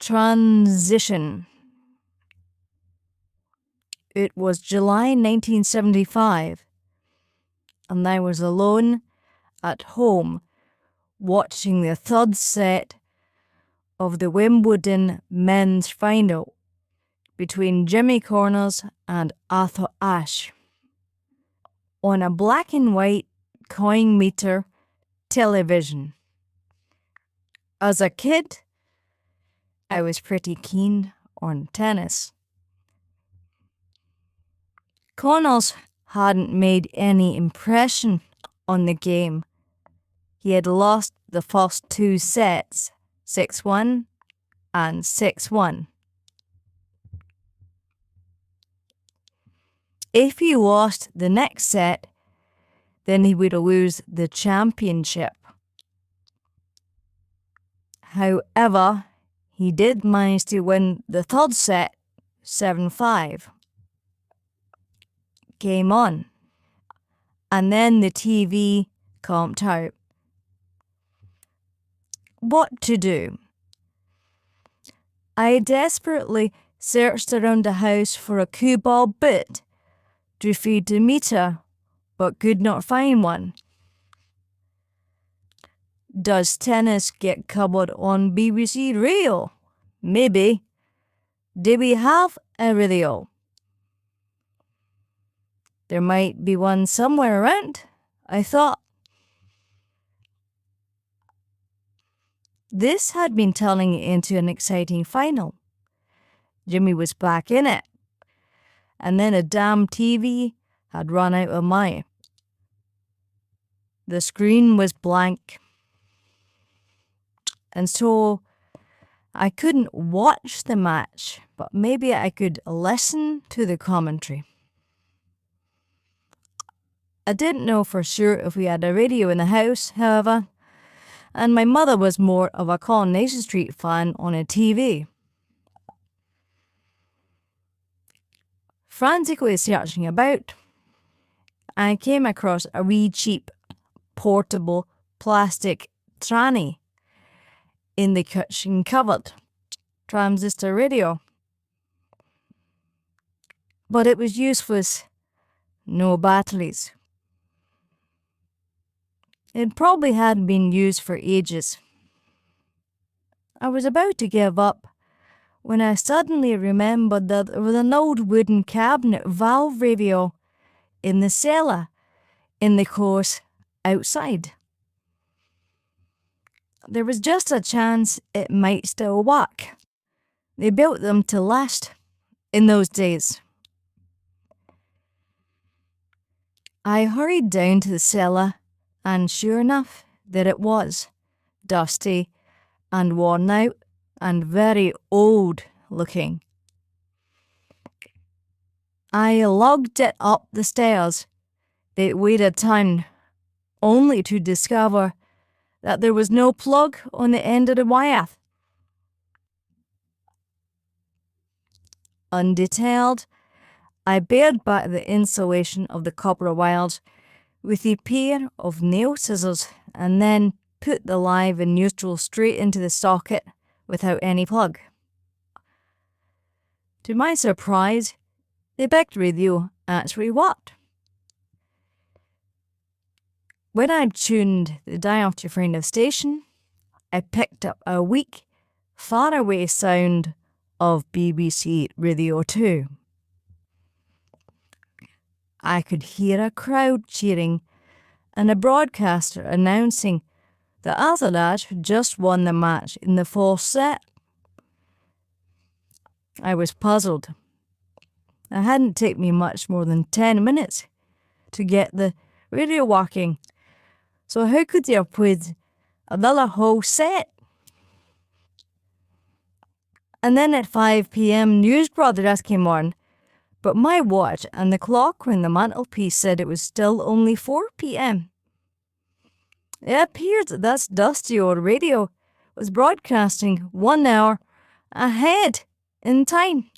transition. It was July 1975, and I was alone at home watching the third set of the Wimbledon men's final between Jimmy Connors and Arthur Ashe on a black and white coin meter television. As a kid, I was pretty keen on tennis. Connors hadn't made any impression on the game. He had lost the first two sets, 6-1 and 6-1. If he lost the next set, then he would lose the championship. However, he did manage to win the third set, 7-5. Game on. And then the TV comped out. What to do? I desperately searched around the house for a cue ball bit to feed the meter, but could not find one. Does tennis get covered on BBC Radio? Maybe. Do we have a radio? There might be one somewhere around, I thought. This had been turning into an exciting final. Jimmy was back in it. And then a damn TV had run out of money. The screen was blank. And so I couldn't watch the match, but maybe I could listen to the commentary. I didn't know for sure if we had a radio in the house, however, and my mother was more of a Coronation Street fan on a TV. Frantically searching about, I came across a wee cheap, portable plastic tranny in the kitchen cupboard, transistor radio. But it was useless, no batteries. It probably hadn't been used for ages. I was about to give up when I suddenly remembered that there was an old wooden cabinet valve radio in the cellar in the course outside. There was just a chance it might still work. They built them to last in those days. I hurried down to the cellar, and sure enough, there it was, dusty and worn out and very old looking. I lugged it up the stairs. It weighed a ton, only to discover that there was no plug on the end of the wire. Undeterred, I bared back the insulation of the copper wires with a pair of nail scissors and then put the live and neutral straight into the socket without any plug. To my surprise, the big radio actually worked. When I tuned the dial to find a station, I picked up a weak, faraway sound of BBC Radio 2. I could hear a crowd cheering and a broadcaster announcing that Arthur Ashe had just won the match in the fourth set. I was puzzled. It hadn't taken me much more than 10 minutes to get the radio working, so how could they have played another whole set? And then at 5 p.m. news broadcast came on, but my watch and the clock on the mantelpiece said it was still only 4 p.m. It appeared that this dusty old radio was broadcasting 1 hour ahead in time.